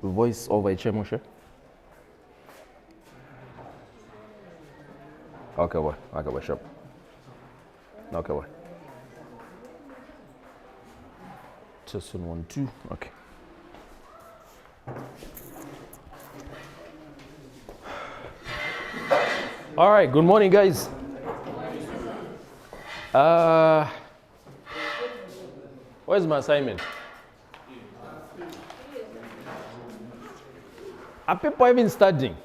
voice over Moshe? Okay, boy. Okay, boy. Sure. Okay, boy. Test 1, 2. Okay. All right. Good morning, guys. Where's my assignment? Are people even studying?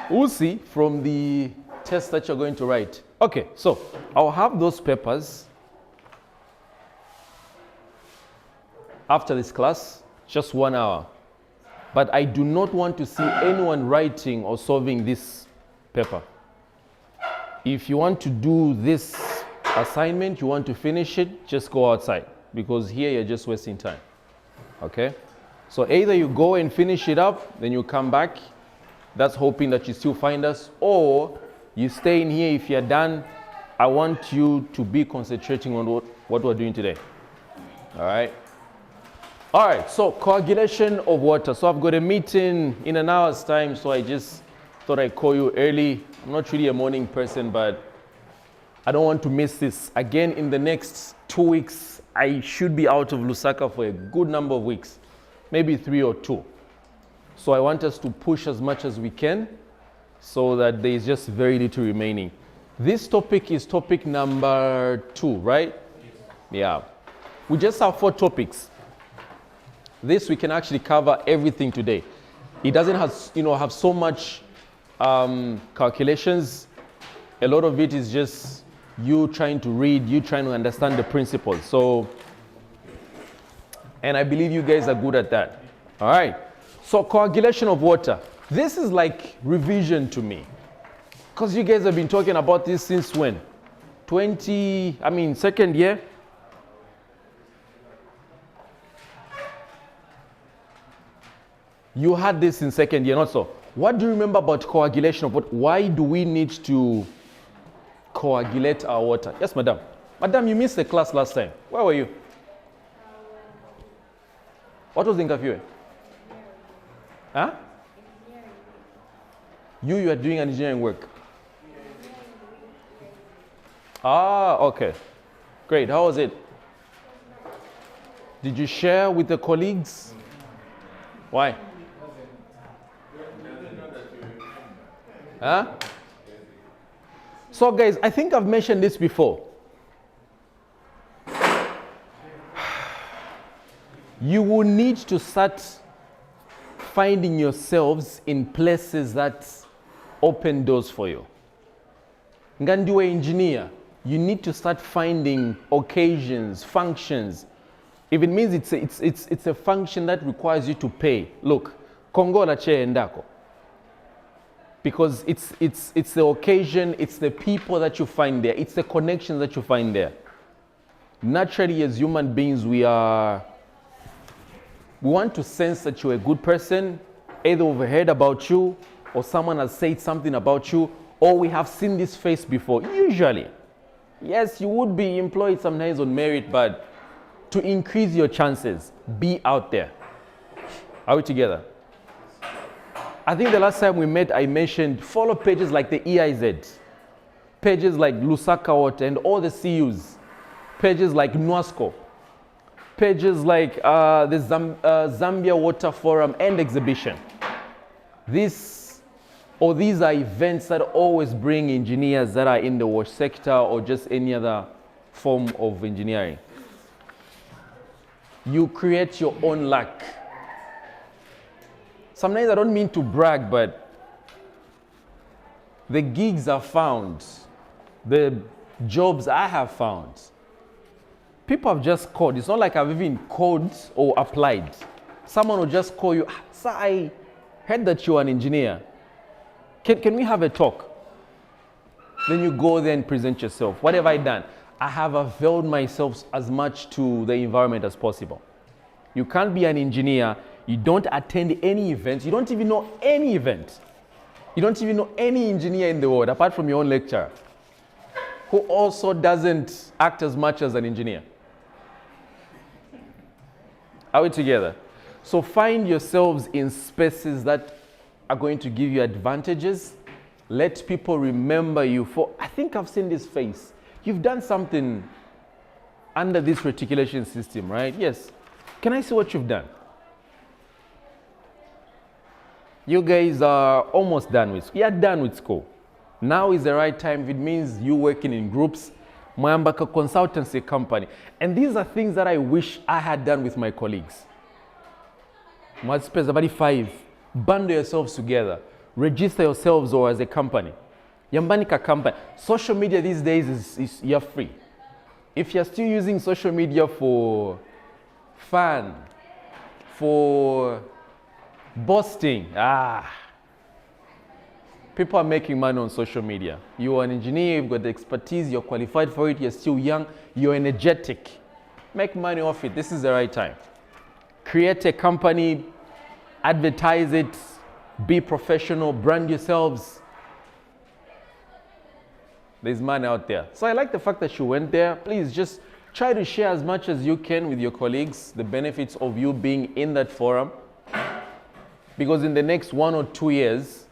We'll see from the test that you're going to write. Okay, so I'll have those papers after this class, just 1 hour. But I do not want to see anyone writing or solving this paper. If you want to do this assignment, you want to finish it, just go outside, because here you're just wasting time. Okay? So either you go and finish it up, then you come back. That's hoping that you still find us, or you stay in here. If you're done, I want you to be concentrating on what we're doing today. All right? All right, so coagulation of water. So I've got a meeting in an hour's time, so I just thought I'd call you early. I'm not really a morning person, but I don't want to miss this. Again, in the next 2 weeks, I should be out of Lusaka for a good number of weeks, maybe 3 or 2. So I want us to push as much as we can so that there is just very little remaining. This topic is topic number 2, right? Yeah. We just have 4 topics. This we can actually cover everything today. It doesn't have so much calculations. A lot of it is just you trying to read, you trying to understand the principles. So, and I believe you guys are good at that. All right. So coagulation of water. This is like revision to me, because you guys have been talking about this since when? Second year? You had this in second year, not so. What do you remember about coagulation of water? Why do we need to coagulate our water? Yes, madam. Madam, you missed the class last time. Where were you? What was the interview? Huh? You are doing engineering work. Ah, okay. Great. How was it? Did you share with the colleagues? Why? Huh? So guys, I think I've mentioned this before. You will need to start finding yourselves in places that open doors for you. Ngandiwe engineer, you need to start finding occasions, functions. If it means it's a function that requires you to pay. Look, Kongo la che endako. Because it's the occasion, it's the people that you find there, it's the connections that you find there. Naturally, as human beings, we want to sense that you're a good person. Either we've heard about you, or someone has said something about you, or we have seen this face before. Usually, yes, you would be employed sometimes on merit, but to increase your chances, be out there. Are we together? I think the last time we met, I mentioned follow pages like the EIZ, pages like Lusaka Water and all the CUs, pages like NWASCO, pages like the Zambia Water Forum and Exhibition. These are events that always bring engineers that are in the water sector or just any other form of engineering. You create your own luck. Sometimes I don't mean to brag, but the gigs are found, the jobs I have found. People have just called. It's not like I've even called or applied. Someone will just call you, sir, I heard that you're an engineer. Can we have a talk? Then you go there and present yourself. What have I done? I have availed myself as much to the environment as possible. You can't be an engineer, you don't attend any events, you don't even know any event. You don't even know any engineer in the world, apart from your own lecturer, who also doesn't act as much as an engineer. Are we together? So find yourselves in spaces that are going to give you advantages. Let people remember you for, I think I've seen this face. You've done something under this reticulation system, right? Yes. Can I see what you've done? You guys are almost done with school. You're done with school. Now is the right time. If it means you working in groups, Mwambaka Consultancy Company. And these are things that I wish I had done with my colleagues. About 5. Bundle yourselves together. Register yourselves or as a company. Yambanika company. Social media these days is you're free. If you're still using social media for fun, for boasting, people are making money on social media. You're an engineer, you've got the expertise, you're qualified for it, you're still young, you're energetic. Make money off it. This is the right time. Create a company, advertise it, be professional, brand yourselves. There's money out there. So I like the fact that you went there. Please just try to share as much as you can with your colleagues the benefits of you being in that forum. Because in the next 1 or 2 years,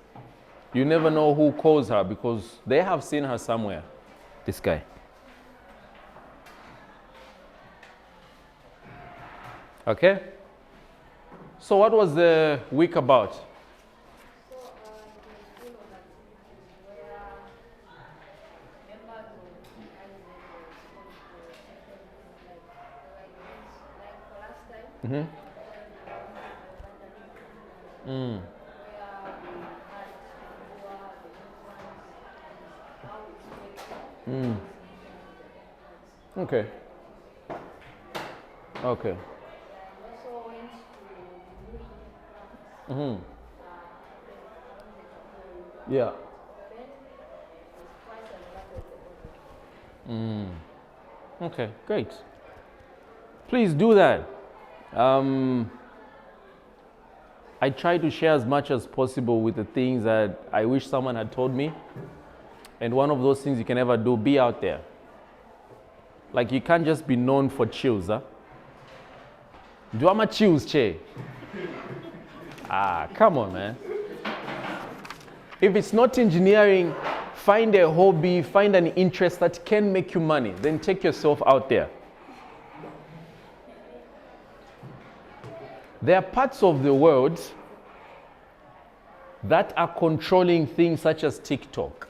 you never know who calls her because they have seen her somewhere. This guy. Okay? So what was the week about? Mm-hmm. Okay. Okay. Mm-hmm. Yeah. Okay, great. Please do that. I try to share as much as possible with the things that I wish someone had told me. And one of those things you can ever do, be out there. Like you can't just be known for chills, huh? Do I'm a chills, che? Come on, man. If it's not engineering, find a hobby, find an interest that can make you money. Then take yourself out there. There are parts of the world that are controlling things such as TikTok.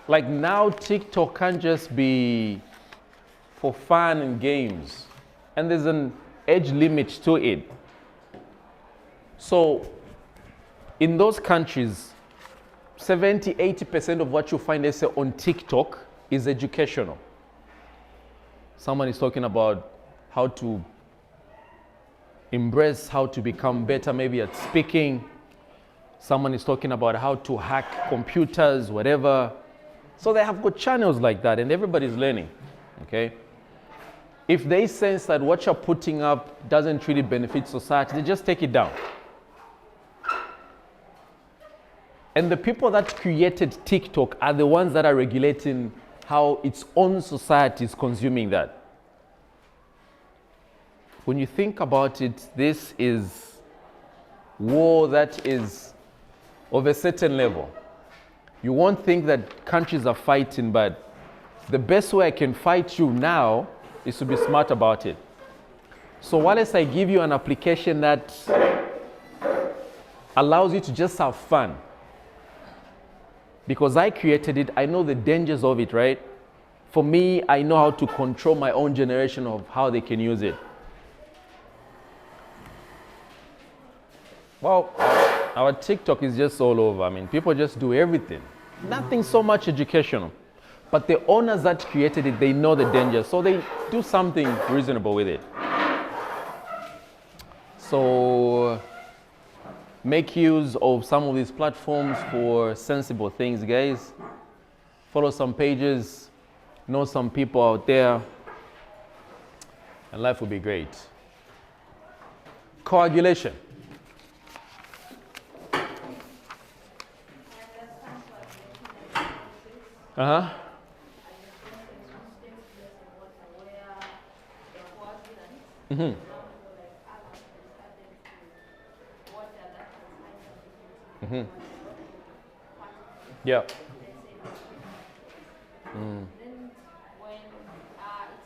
Like now, TikTok can't just be for fun and games. And there's an age limit to it. So in those countries, 70-80% of what you find, let's say, on TikTok is educational. Someone is talking about how to embrace, how to become better maybe at speaking. Someone is talking about how to hack computers, whatever. So they have got channels like that and everybody's learning, okay? If they sense that what you're putting up doesn't really benefit society, they just take it down. And the people that created TikTok are the ones that are regulating how its own society is consuming that. When you think about it, this is war that is of a certain level. You won't think that countries are fighting, but the best way I can fight you now is to be smart about it. So whilst I give you an application that allows you to just have fun, because I created it, I know the dangers of it, right? For me, I know how to control my own generation of how they can use it. Well, our TikTok is just all over. I mean, people just do everything. Nothing so much educational. But the owners that created it, they know the danger, so they do something reasonable with it. So make use of some of these platforms for sensible things, guys. Follow some pages, know some people out there, and life will be great. Coagulation. Mm-hmm. Yeah. Then when it's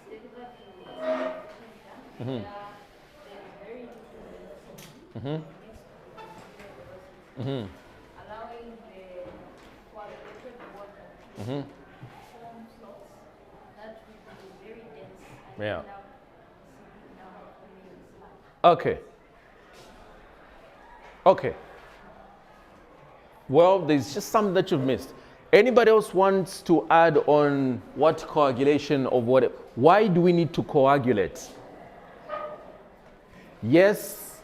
delivered to the Mm-hmm. there's very little velocity Mm-hmm. next to the velocity, Mm-hmm. allowing the coagulated water to Mm-hmm. form slots that will be very dense and Yeah. end up seeping down forming sludge. Okay. Okay. Well, there's just something that you've missed. Anybody else wants to add on what coagulation of what? Why do we need to coagulate? Yes,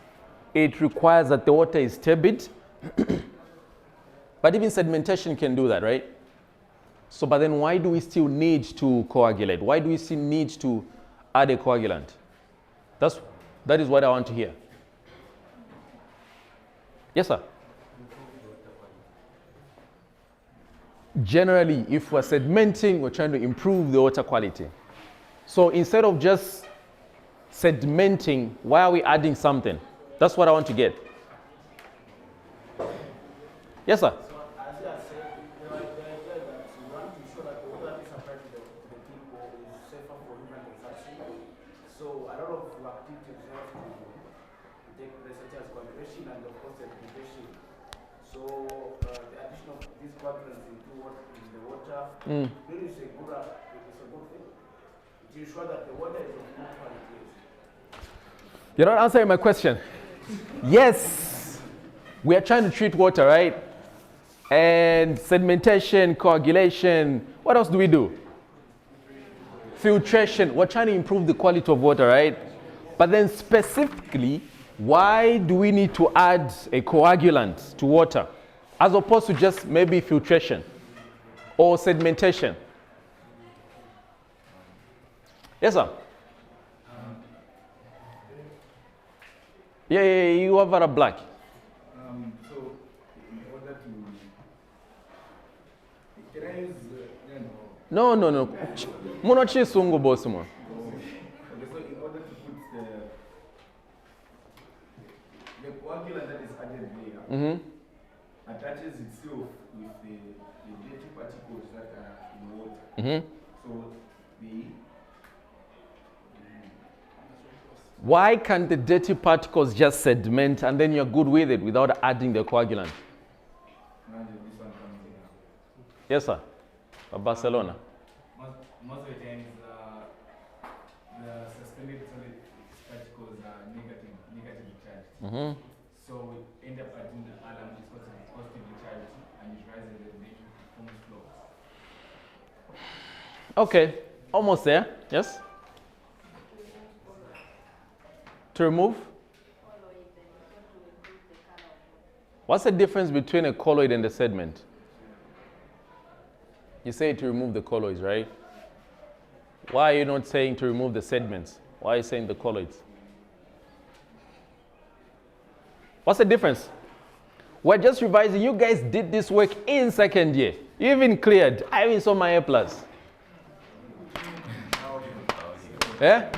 it requires that the water is turbid, but even sedimentation can do that, right? So, but then why do we still need to coagulate? Why do we still need to add a coagulant? That is what I want to hear. Yes, sir. Generally, if we're sedimenting, we're trying to improve the water quality. So instead of just sedimenting, why are we adding something? That's what I want to get. Yes, sir. So as you are saying, the idea that you want to ensure that the water that is supplied to the people is safer for human consumption. So a lot of activities have to take place, such as coagulation and of course sedimentation. So the addition of these coagulants into the water really is a good thing. To ensure that the water is of good quality. You're not answering my question. Yes, we are trying to treat water, right? And sedimentation, coagulation. What else do we do? Filtration. We're trying to improve the quality of water, right? But then specifically, why do we need to add a coagulant to water as opposed to just maybe filtration or sedimentation? Yes, sir. Yeah, you have a black. So, in order to, can I use, No. Muno chisungu boss mo. okay, so in order to put the coagulant that is added there, attaches itself with the dirty particles that are in water. So, Why can't the dirty particles just sediment and then you're good with it without adding the coagulant? this one comes in. Yes, sir. Barcelona. Most of the times, the suspended solid particles are negatively charged. So we end up adding the alarm is positively charged and it rises the rate of forms flow. Okay, almost there. Yes? To remove? What's the difference between a colloid and a sediment? You say to remove the colloids, right? Why are you not saying to remove the sediments? Why are you saying the colloids? What's the difference? We're just revising. You guys did this work in second year. You even cleared. I even saw my A+. Yeah?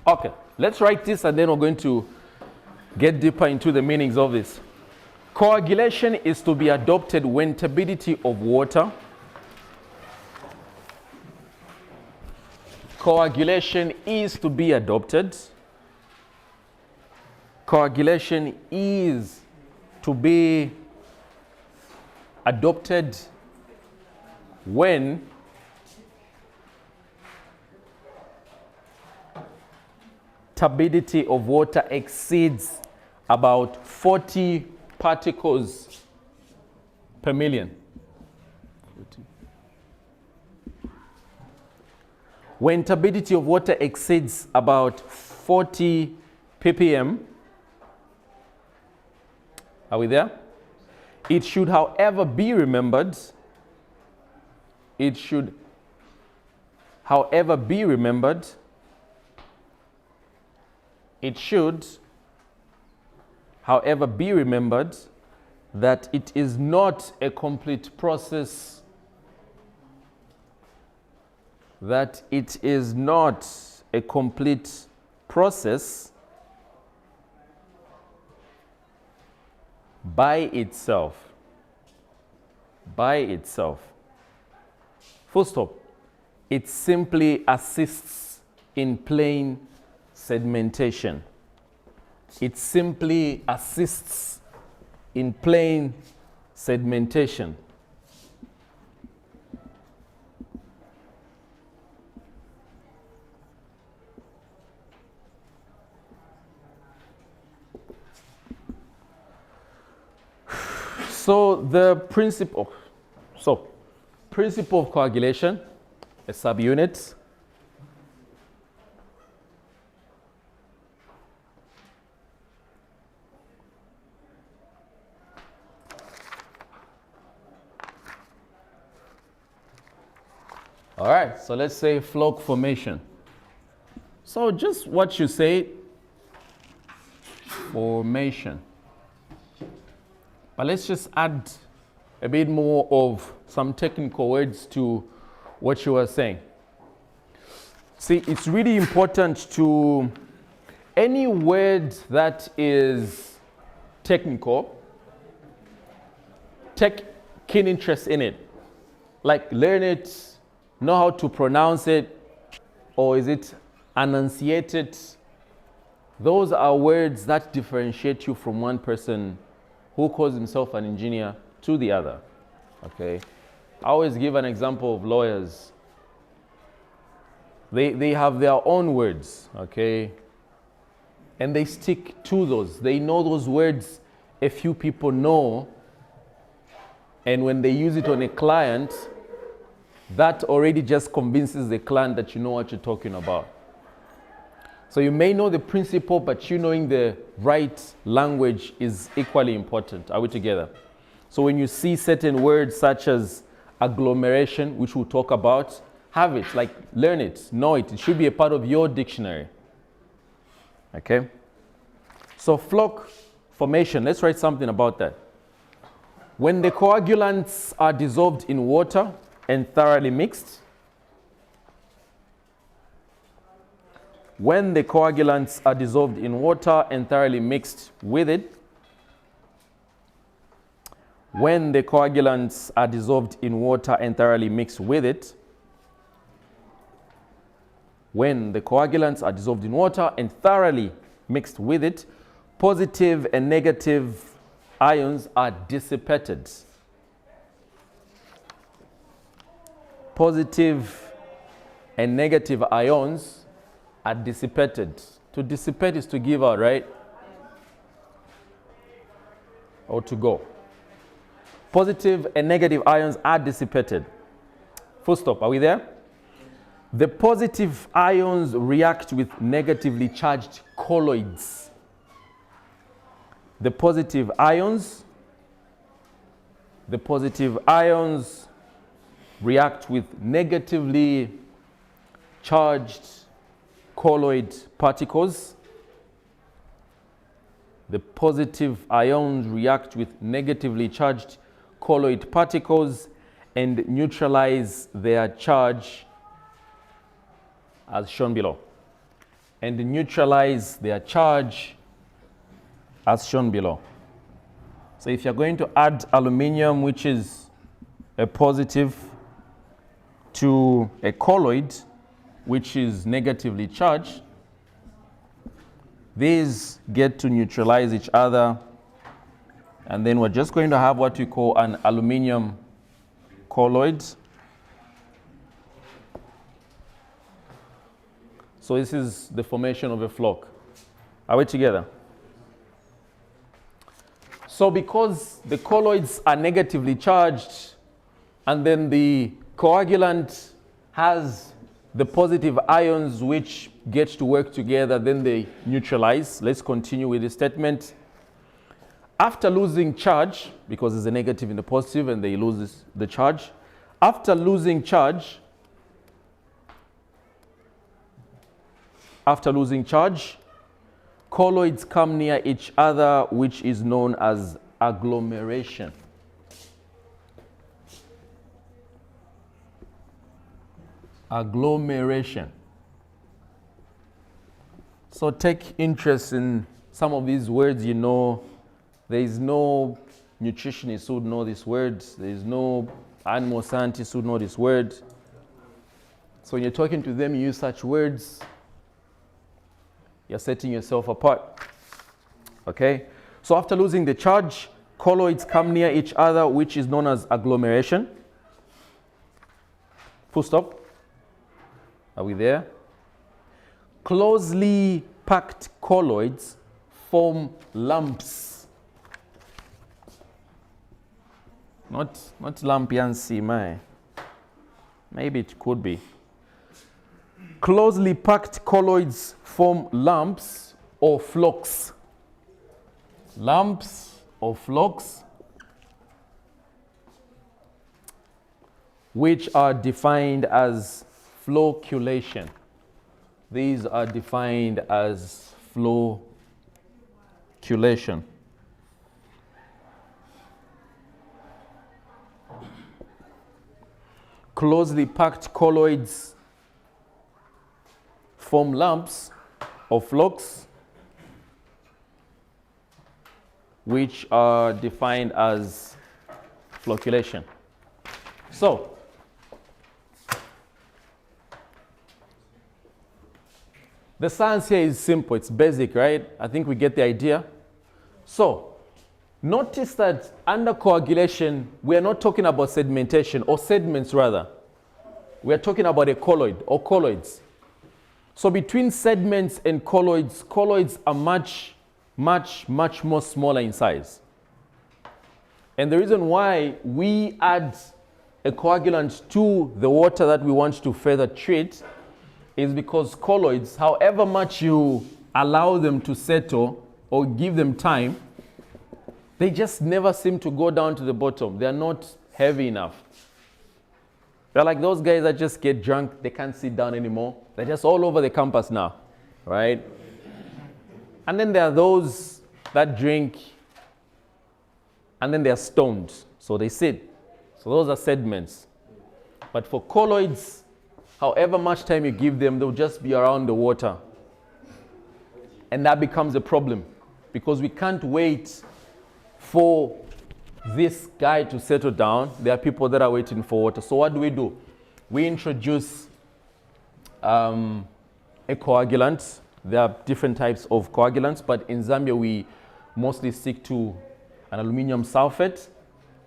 Okay, let's write this and then we're going to get deeper into the meanings of this. Coagulation is to be adopted when turbidity of water. Coagulation is to be adopted. Coagulation is to be adopted when turbidity of water exceeds about 40 particles per million. When turbidity of water exceeds about 40 ppm, are we there? It should, however, be remembered. It should, however, be remembered. It should, however, be remembered that it is not a complete process, that it is not a complete process by itself. By itself. Full stop. It simply assists in plain sedimentation. It simply assists in plain sedimentation. So the principle of coagulation, a subunit. All right, so let's say floc formation. So just what you say, formation. But let's just add a bit more of some technical words to what you were saying. See, it's really important to, any word that is technical, take keen interest in it. Like learn it, know how to pronounce it, or is it enunciated? Those are words that differentiate you from one person who calls himself an engineer to the other, okay? I always give an example of lawyers. They have their own words, okay? And they stick to those. They know those words a few people know, and when they use it on a client, that already just convinces the client that you know what you're talking about. So you may know the principle, but you knowing the right language is equally important. Are we together? So when you see certain words such as agglomeration, which we'll talk about, have it, like learn it, know it. It should be a part of your dictionary. Okay? So floc formation, let's write something about that. When the coagulants are dissolved in water and thoroughly mixed, when the coagulants are dissolved in water and thoroughly mixed with it, when the coagulants are dissolved in water and thoroughly mixed with it, when the coagulants are dissolved in water and thoroughly mixed with it, positive and negative ions are dissipated. Positive and negative ions are dissipated. To dissipate is to give out, right? Or to go. Positive and negative ions are dissipated. Full stop. Are we there? The positive ions react with negatively charged colloids. The positive ions react with negatively charged colloid particles. The positive ions react with negatively charged colloid particles and neutralize their charge as shown below. And neutralize their charge as shown below. So if you're going to add aluminium, which is a positive, to a colloid, which is negatively charged, these get to neutralize each other, and then we're just going to have what we call an aluminium colloid. So this is the formation of a floc. Are we together? So because the colloids are negatively charged, and then the coagulant has the positive ions which get to work together, then they neutralize. Let's continue with the statement. After losing charge, because there's a negative in the positive and they lose the charge, after losing charge, colloids come near each other, which is known as agglomeration. Agglomeration. So take interest in some of these words. You know, there is no nutritionist who would know these words. There is no animal scientist who would know this word. So when you're talking to them, you use such words, you're setting yourself apart. Okay? So after losing the charge, colloids come near each other, which is known as agglomeration. Full stop. Are we there? Closely packed colloids form lumps. Not lumpiancy, man. Maybe it could be. Closely packed colloids form lumps or flocks. Lumps or flocks, which are defined as flocculation. These are defined as flocculation. Closely packed colloids form lumps or flocks, which are defined as flocculation. So, the science here is simple, it's basic, right? I think we get the idea. So, notice that under coagulation, we are not talking about sedimentation, or sediments rather. We are talking about a colloid or colloids. So between sediments and colloids, colloids are much more smaller in size. And the reason why we add a coagulant to the water that we want to further treat is because colloids, however much you allow them to settle or give them time, they just never seem to go down to the bottom. They are not heavy enough. They're like those guys that just get drunk, they can't sit down anymore. They're just all over the campus now, right? And then there are those that drink and then they're stoned, so they sit. So those are sediments. But for colloids, however much time you give them, they'll just be around the water. And that becomes a problem because we can't wait for this guy to settle down. There are people that are waiting for water. So what do? We introduce a coagulant. There are different types of coagulants, but in Zambia we mostly stick to an aluminum sulfate.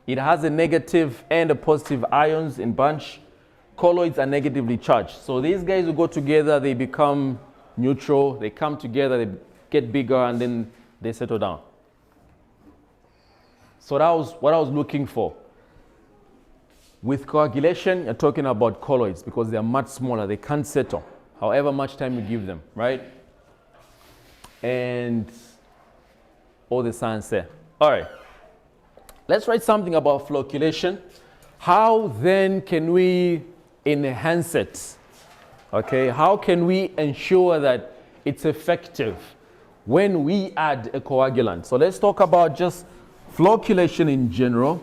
It has a negative and a positive ions in bunch. Colloids are negatively charged. So these guys will go together, they become neutral, they come together, they get bigger, and then they settle down. So that was what I was looking for. With coagulation, you're talking about colloids because they're much smaller, they can't settle, however much time you give them, right? And all the science there. All right, let's write something about flocculation. How then can we enhance it? Okay, how can we ensure that it's effective when we add a coagulant? So let's talk about just flocculation in general.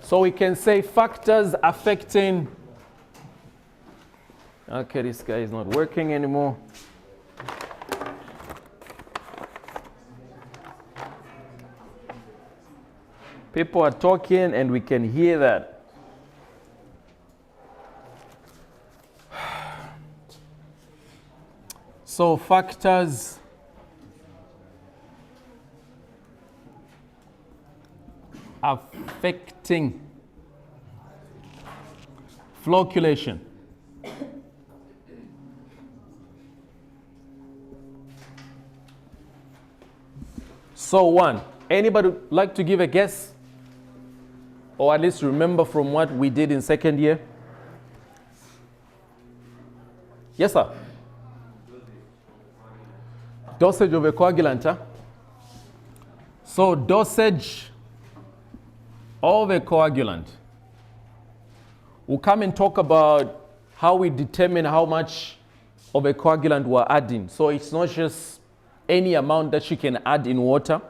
So we can say factors affecting. Okay, this guy is not working anymore. People are talking and we can hear that. So factors affecting flocculation. So one, anybody like to give a guess? Or at least remember from what we did in second year? Yes, sir. Dosage of a coagulant, huh? So dosage of a coagulant. We'll come and talk about how we determine how much of a coagulant we're adding. So it's not just any amount that you can add in water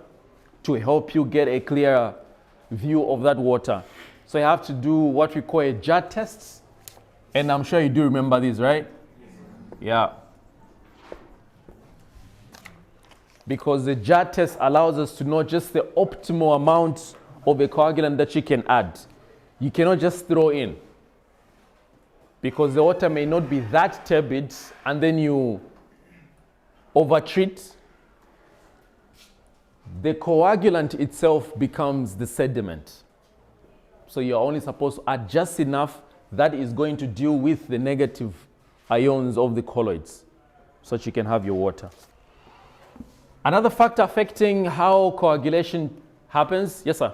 to help you get a clear view of that water. So you have to do what we call a jar test. And I'm sure you do remember this, right? Yeah. Because the jar test allows us to know just the optimal amount of a coagulant that you can add. You cannot just throw in, because the water may not be that turbid and then you overtreat. The coagulant itself becomes the sediment. So you're only supposed to add just enough that is going to deal with the negative ions of the colloids so that you can have your water. Another factor affecting how coagulation happens, yes sir,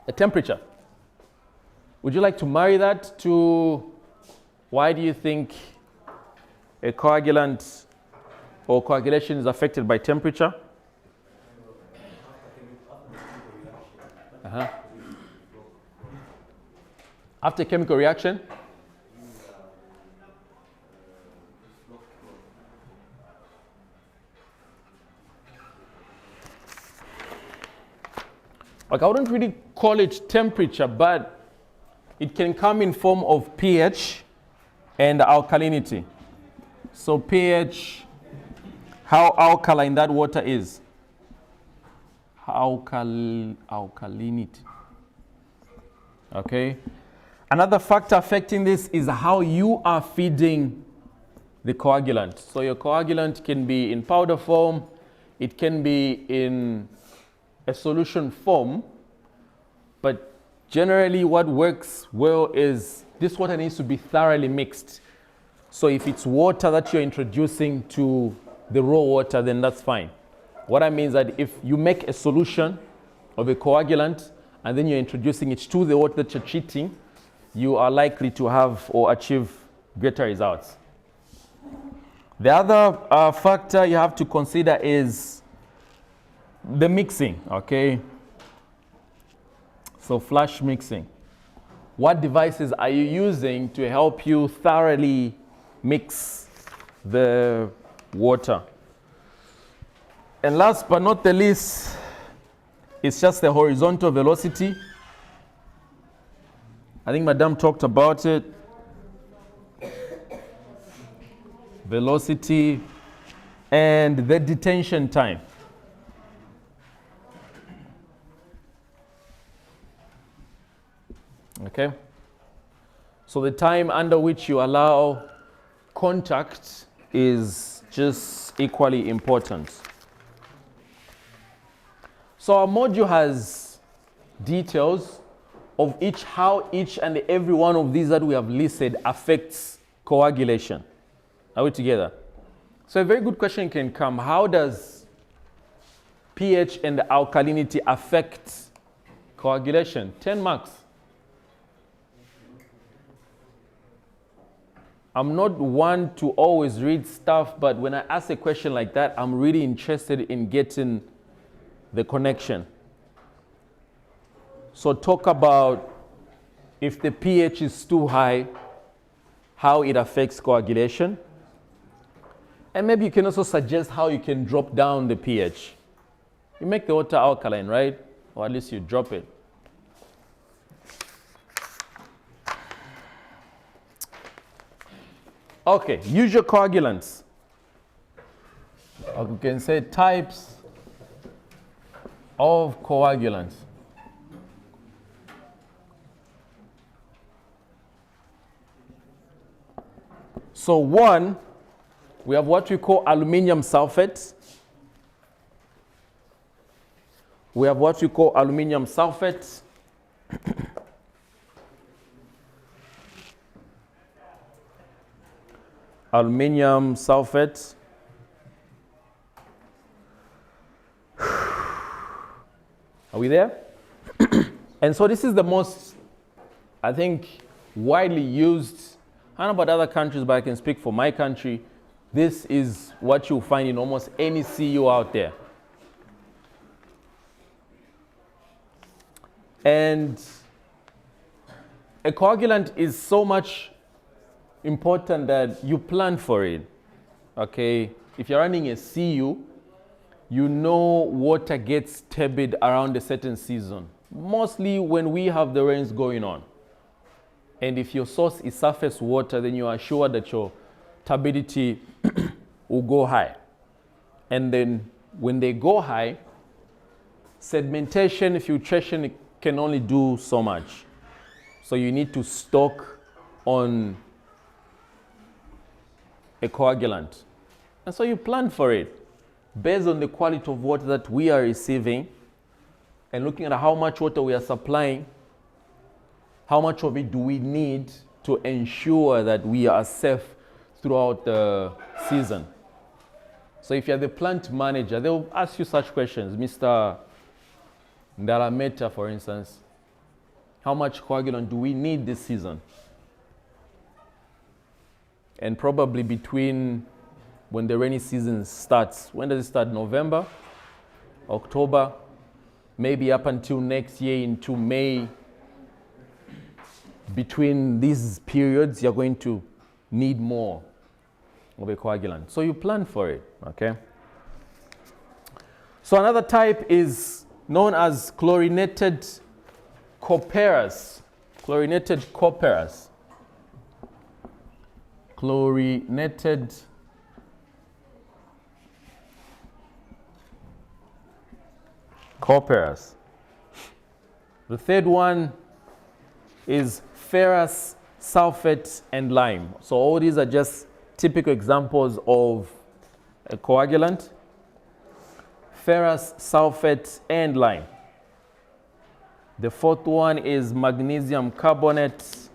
the temperature. Would you like to marry that to why do you think a coagulant or coagulation is affected by temperature? After chemical reaction? Like, I wouldn't really call it temperature, but it can come in form of pH and alkalinity. So pH, how alkaline that water is. Alkalinity. Okay. Another factor affecting this is how you are feeding the coagulant. So your coagulant can be in powder form, it can be in a solution form, but generally what works well is this water needs to be thoroughly mixed. So if it's water that you're introducing to the raw water, then that's fine. What I mean is that if you make a solution of a coagulant and then you're introducing it to the water that you're treating, you are likely to have or achieve greater results. The other factor you have to consider is the mixing, okay? So flash mixing. What devices are you using to help you thoroughly mix the water? And last but not the least, it's just the horizontal velocity. I think Madame talked about it. Velocity and the detention time. Okay? So the time under which you allow contact is just equally important. So our module has details of how each and every one of these that we have listed affects coagulation. Are we together? So a very good question can come. How does pH and alkalinity affect coagulation? 10 marks. I'm not one to always read stuff, but when I ask a question like that, I'm really interested in getting the connection. So talk about if the pH is too high, how it affects coagulation. And maybe you can also suggest how you can drop down the pH. You make the water alkaline, right? Or at least you drop it. Okay, usual coagulants. Or you can say types of coagulants. So one, we have what we call aluminium sulfate. We have what we call aluminium sulfate. Aluminium sulfate. Are we there? And so this is the most, I think, widely used. I don't know about other countries, but I can speak for my country. This is what you'll find in almost any CU out there. And a coagulant is so much, important that you plan for it. Okay, if you're running a CU, you know water gets turbid around a certain season, mostly when we have the rains going on. And if your source is surface water, then you are sure that your turbidity will go high. And then when they go high, sedimentation, filtration can only do so much. So you need to stock on a coagulant. And so you plan for it based on the quality of water that we are receiving and looking at how much water we are supplying, how much of it do we need to ensure that we are safe throughout the season. So if you're the plant manager, they'll ask you such questions. Mr. Ndarameta, for instance, how much coagulant do we need this season? And probably between when the rainy season starts, when does it start? November, October, maybe up until next year into May. Between these periods, you're going to need more of a coagulant. So you plan for it, okay? So another type is known as chlorinated copperas. Chlorinated copperas. Chlorinated copperas. The third one is ferrous sulfate and lime. So all these are just typical examples of a coagulant. Ferrous sulfate and lime. The fourth one is magnesium carbonate.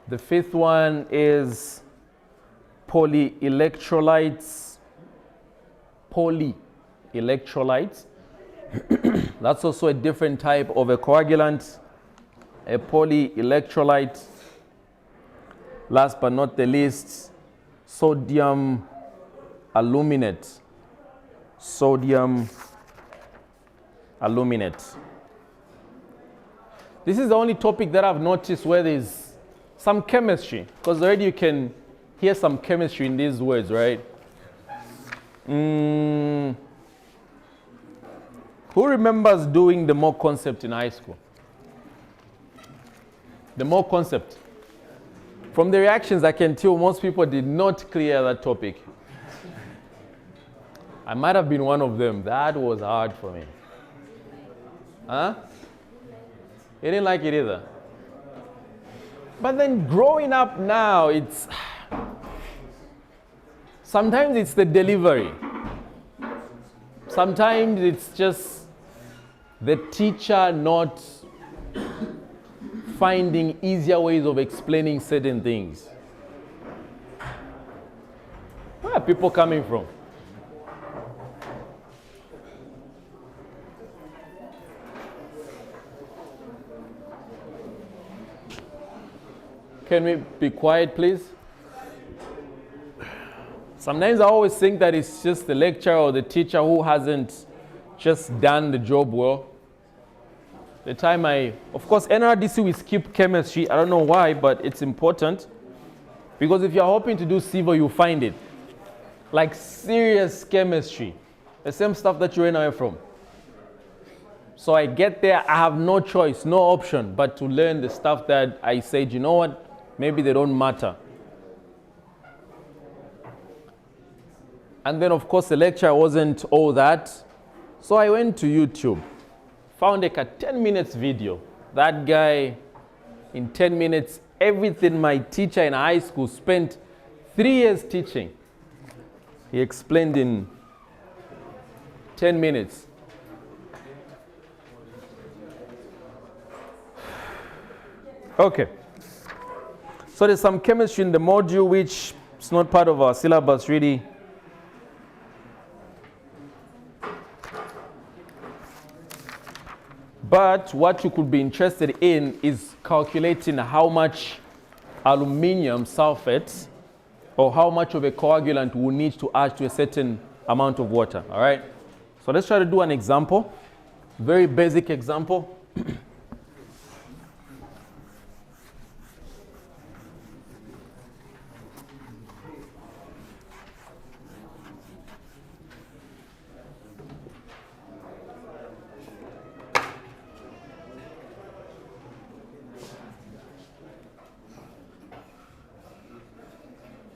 The fifth one is polyelectrolytes. Polyelectrolytes. That's also a different type of a coagulant, a polyelectrolyte. Last but not the least, sodium aluminate. Sodium aluminate. This is the only topic that I've noticed where there's some chemistry, because already you can hear some chemistry in these words, right? Who remembers doing the mock concept in high school? The mock concept. From the reactions, I can tell most people did not clear that topic. I might have been one of them. That was hard for me. Huh? You didn't like it either. But then growing up now, it's sometimes it's the delivery. Sometimes it's just the teacher not finding easier ways of explaining certain things. Where are people coming from? Can we be quiet, please? Sometimes I always think that it's just the lecturer or the teacher who hasn't just done the job well. The time of course, NRDC we skip chemistry. I don't know why, but it's important. Because if you're hoping to do civil, you'll find it. Like serious chemistry. The same stuff that you ran away from. So I get there, I have no choice, no option, but to learn the stuff that I said, you know what, maybe they don't matter. And then of course the lecture wasn't all that. So I went to YouTube, found like a 10 minutes video. That guy, in 10 minutes, everything my teacher in high school spent 3 years teaching, he explained in 10 minutes. Okay. So there's some chemistry in the module which is not part of our syllabus really. But what you could be interested in is calculating how much aluminium sulfate or how much of a coagulant we need to add to a certain amount of water, all right? So let's try to do an example. Very basic example.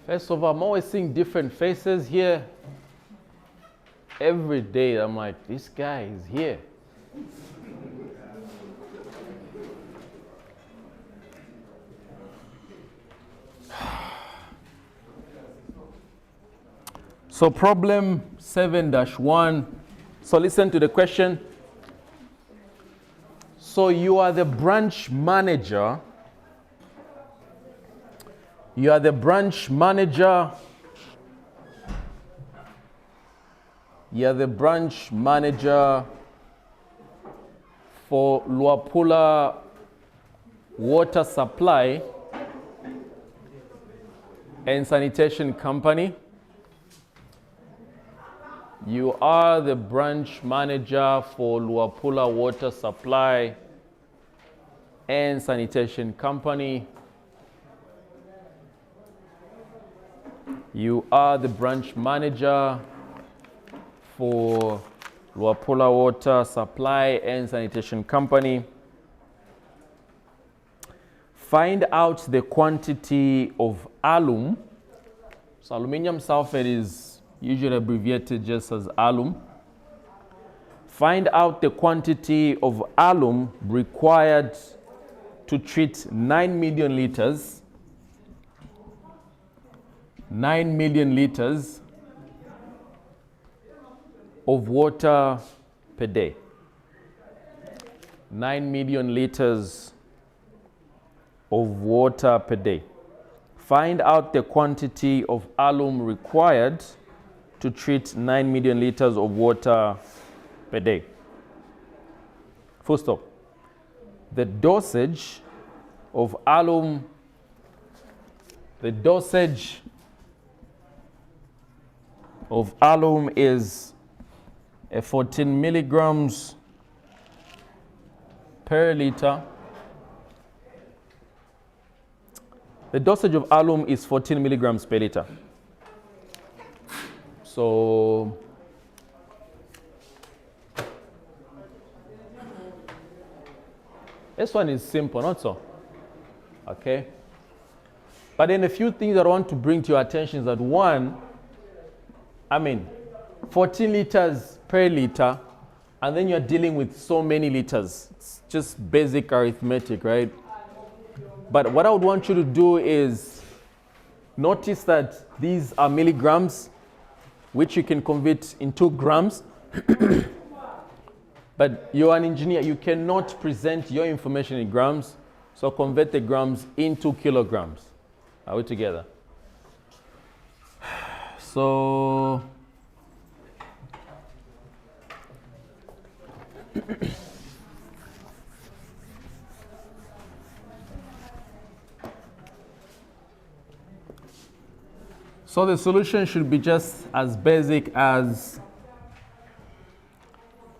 First of all, I'm always seeing different faces here. Every day, I'm like, this guy is here. So problem 7-1. So listen to the question. So you are the branch manager. You are the branch manager. You are the branch manager for Luapula Water Supply and Sanitation Company. You are the branch manager for Luapula Water Supply and Sanitation Company. You are the branch manager for Luapula Water Supply and Sanitation Company. Find out the quantity of alum. So aluminium sulfate is usually abbreviated just as alum. Find out the quantity of alum required to treat 9 million liters. 9 million liters of water per day. 9 million liters of water per day. Find out the quantity of alum required to treat 9 million liters of water per day. Full stop. The dosage of alum, the dosage of alum is 14 milligrams per liter. The dosage of alum is 14 milligrams per liter. So this one is simple, not so? Okay. But then a few things that I want to bring to your attention is that one, 14 liters per liter, and then you're dealing with so many liters. It's just basic arithmetic, right? But what I would want you to do is notice that these are milligrams, which you can convert into grams. But you're an engineer, you cannot present your information in grams, so convert the grams into kilograms. Are we together? So so the solution should be just as basic as,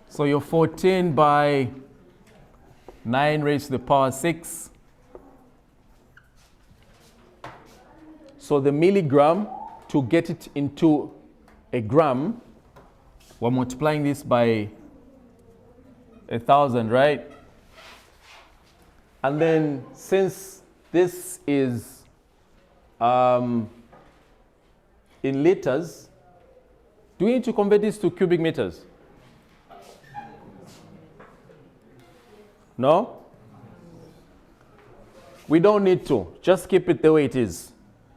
so you're 14 by 9 raised to the power 6. So the milligram, to get it into a gram, we're multiplying this by 1,000, right? And then since this is in liters, do we need to convert this to cubic meters? No? We don't need to. Just keep it the way it is.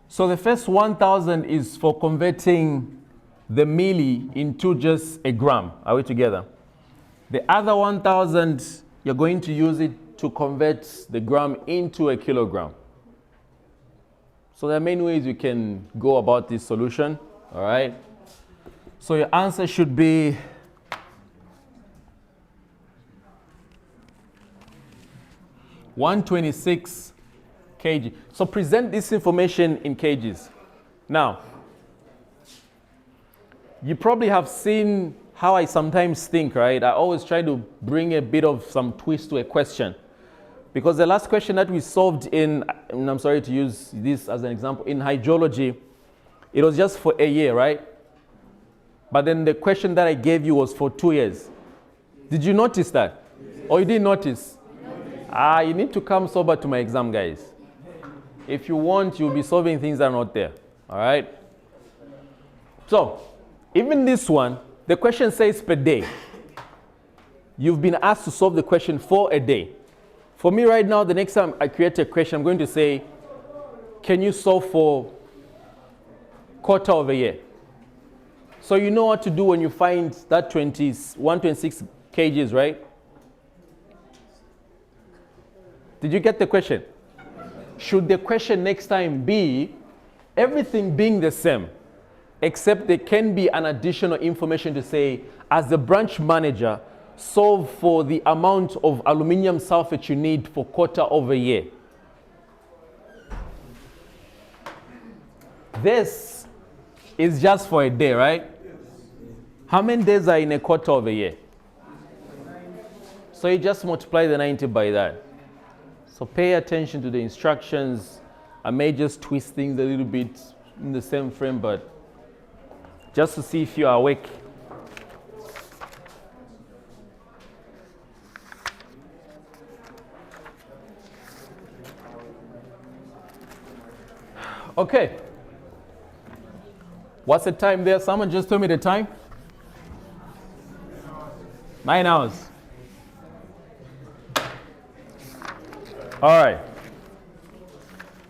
So the first 1,000 is for converting the milli into just a gram. Are we together? The other 1,000, you're going to use it to convert the gram into a kilogram. So there are many ways you can go about this solution. All right? So your answer should be 126 kg. So present this information in kgs. Now, you probably have seen how I sometimes think, right? I always try to bring a bit of some twist to a question. Because the last question that we solved in, and I'm sorry to use this as an example, in hydrology, it was just for a year, right? But then the question that I gave you was for 2 years. Did you notice that? Or you didn't notice? You need to come sober to my exam, guys. If you want, you'll be solving things that are not there. All right? So, even this one, the question says per day. You've been asked to solve the question for a day. For me right now, the next time I create a question, I'm going to say, can you solve for quarter of a year? So you know what to do when you find that 126 kgs, right? Did you get the question? Should the question next time be everything being the same, except there can be an additional information to say, as the branch manager, solve for the amount of aluminum sulfate you need for quarter of a year. This is just for a day, right? How many days are in a quarter of a year? So you just multiply the 90 by that. So pay attention to the instructions. I may just twist things a little bit in the same frame, but just to see if you are awake. Okay. What's the time there? Someone just told me the time. 9 hours. All right.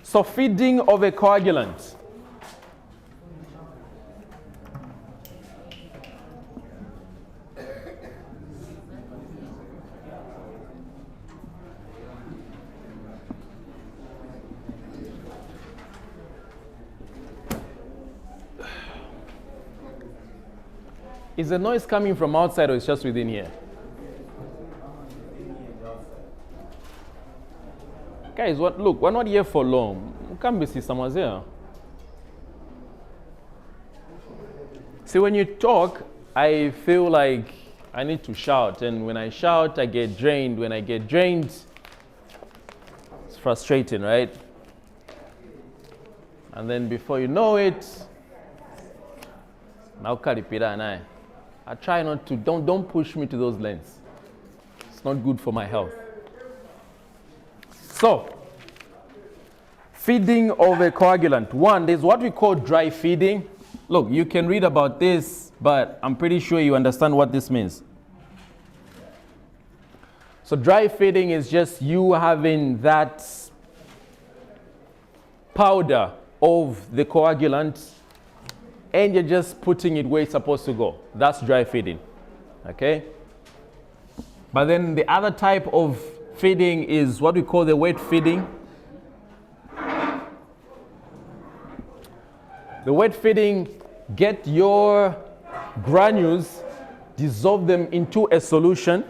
So feeding of a coagulant. Is the noise coming from outside or it's just within here? Guys, look, we're not here for long. We can't be see someone's here. See, when you talk, I feel like I need to shout. And when I shout, I get drained. When I get drained, it's frustrating, right? And then before you know it, I try not to, don't push me to those lengths. It's not good for my health. So, feeding of a coagulant. One, there's what we call dry feeding. Look, you can read about this, but I'm pretty sure you understand what this means. So dry feeding is just you having that powder of the coagulant and you're just putting it where it's supposed to go. That's dry feeding, okay? But then the other type of feeding is what we call the wet feeding. The wet feeding, get your granules, dissolve them into a solution,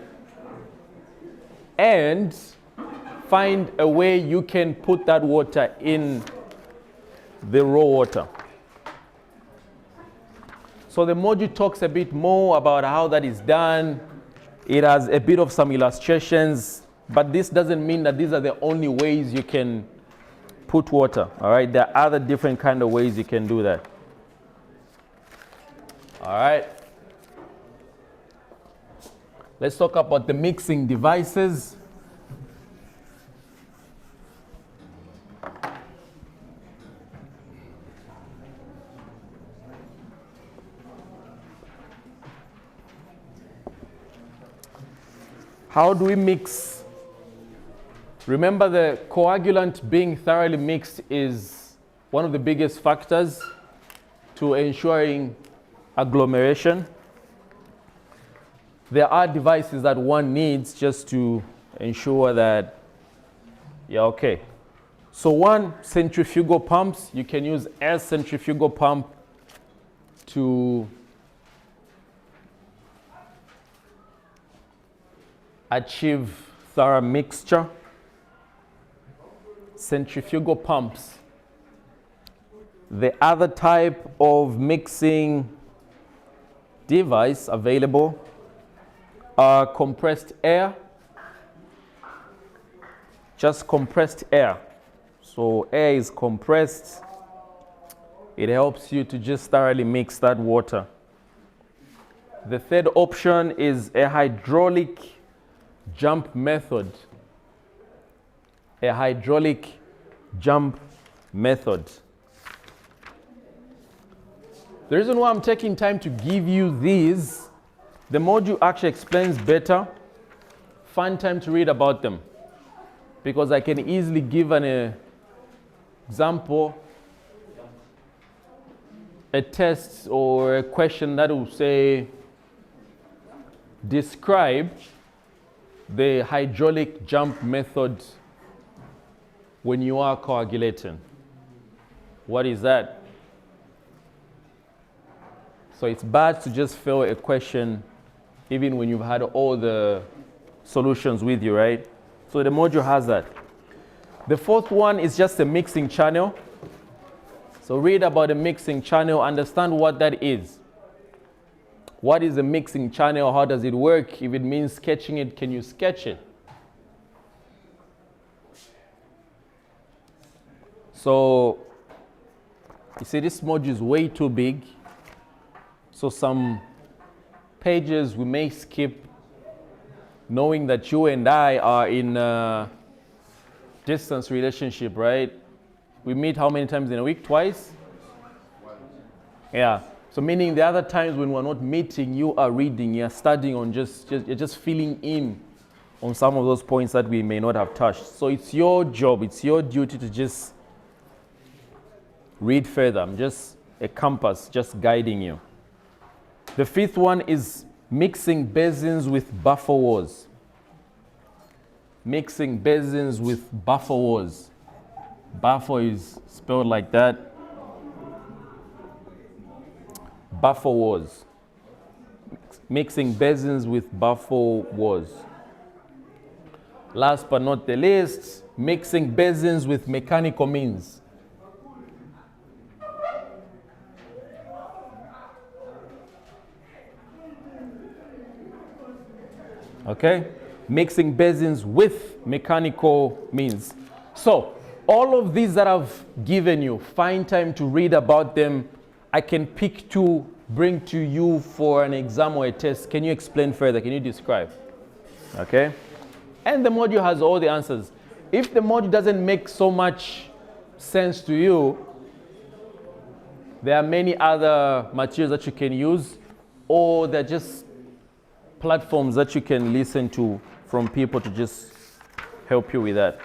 and find a way you can put that water in the raw water. So the module talks a bit more about how that is done. It has a bit of some illustrations, but this doesn't mean that these are the only ways you can put water, all right? There are other different kind of ways you can do that. All right. Let's talk about the mixing devices. How do we mix? Remember, the coagulant being thoroughly mixed is one of the biggest factors to ensuring agglomeration. There are devices that one needs just to ensure that you're okay. So one, centrifugal pumps. You can use a centrifugal pump to achieve thorough mixture. Centrifugal pumps. The other type of mixing device available. Compressed air. Just compressed air. So air is compressed. It helps you to just thoroughly mix that water. The third option is a hydraulic jump method. A hydraulic jump method. The reason why I'm taking time to give you these, the module actually explains better. Find time to read about them, because I can easily give an example, a test or a question that will say, describe the hydraulic jump method when you are coagulating. What is that? So it's bad to just fail a question even when you've had all the solutions with you, right? So the module has that. The fourth one is just a mixing channel. So read about the mixing channel, understand what that is. What is a mixing channel? How does it work? If it means sketching it, can you sketch it? So you see, this module is way too big. So some pages we may skip, knowing that you and I are in a distance relationship, right? We meet how many times in a week? Twice? Yeah. So meaning the other times when we're not meeting, you are reading, you're studying on you're just filling in on some of those points that we may not have touched. So it's your job, it's your duty to just read further. I'm just a compass, just guiding you. The fifth one is mixing basins with buffer walls. Mixing basins with buffer walls. Buffer is spelled like that. Buffer walls. Mixing basins with buffer walls. Last but not the least, mixing basins with mechanical means. Okay? Mixing basins with mechanical means. So, all of these that I've given you, find time to read about them. I can pick two, bring to you for an exam or a test. Can you explain further? Can you describe? Okay? And the module has all the answers. If the module doesn't make so much sense to you, there are many other materials that you can use, or they're just platforms that you can listen to from people to just help you with that.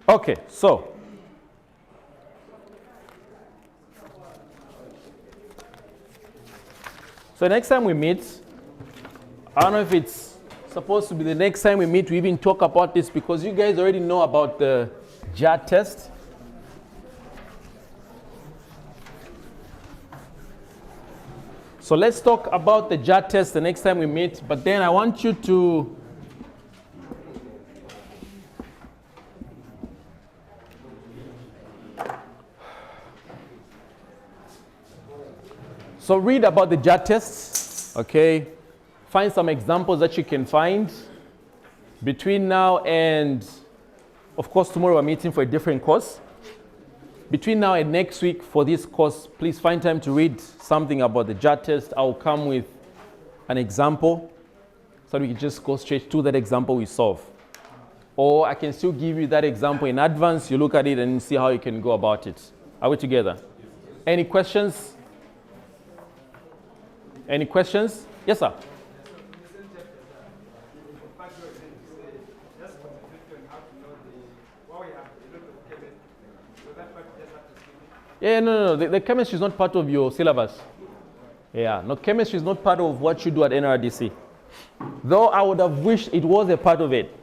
Okay, so next time we meet, I don't know if it's supposed to be the next time we meet we even talk about this, because you guys already know about the jar test. So let's talk about the jar test the next time we meet, but then I want you to read about the jar tests, okay? Find some examples that you can find. Between now and, of course, tomorrow we're meeting for a different course. Between now and next week for this course, please find time to read something about the jar test. I'll come with an example so we can just go straight to that example we solve. Or I can still give you that example in advance. You look at it and see how you can go about it. Are we together? Any questions? Any questions? Yes, sir. Yeah, no. The chemistry is not part of your syllabus. Yeah, no, chemistry is not part of what you do at NRDC. Though I would have wished it was a part of it.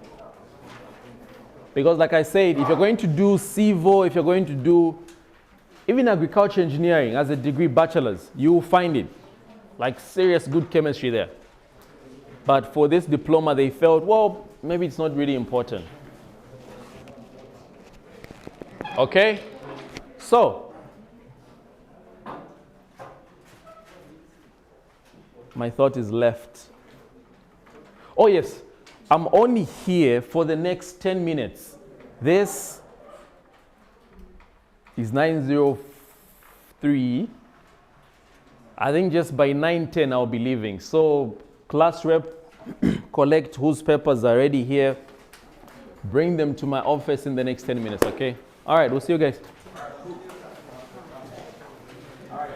Because like I said, if you're going to do CIVO, if you're going to do even agriculture engineering as a degree bachelor's, you will find it. Like serious good chemistry there. But for this diploma, they felt, well, maybe it's not really important. Okay? So, My thought is left. Oh yes, I'm only here for the next 10 minutes. This is 9:03. I think just by 9:10 I'll be leaving. So class rep, collect whose papers are already here. Bring them to my office in the next 10 minutes, okay? All right, we'll see you guys. All right.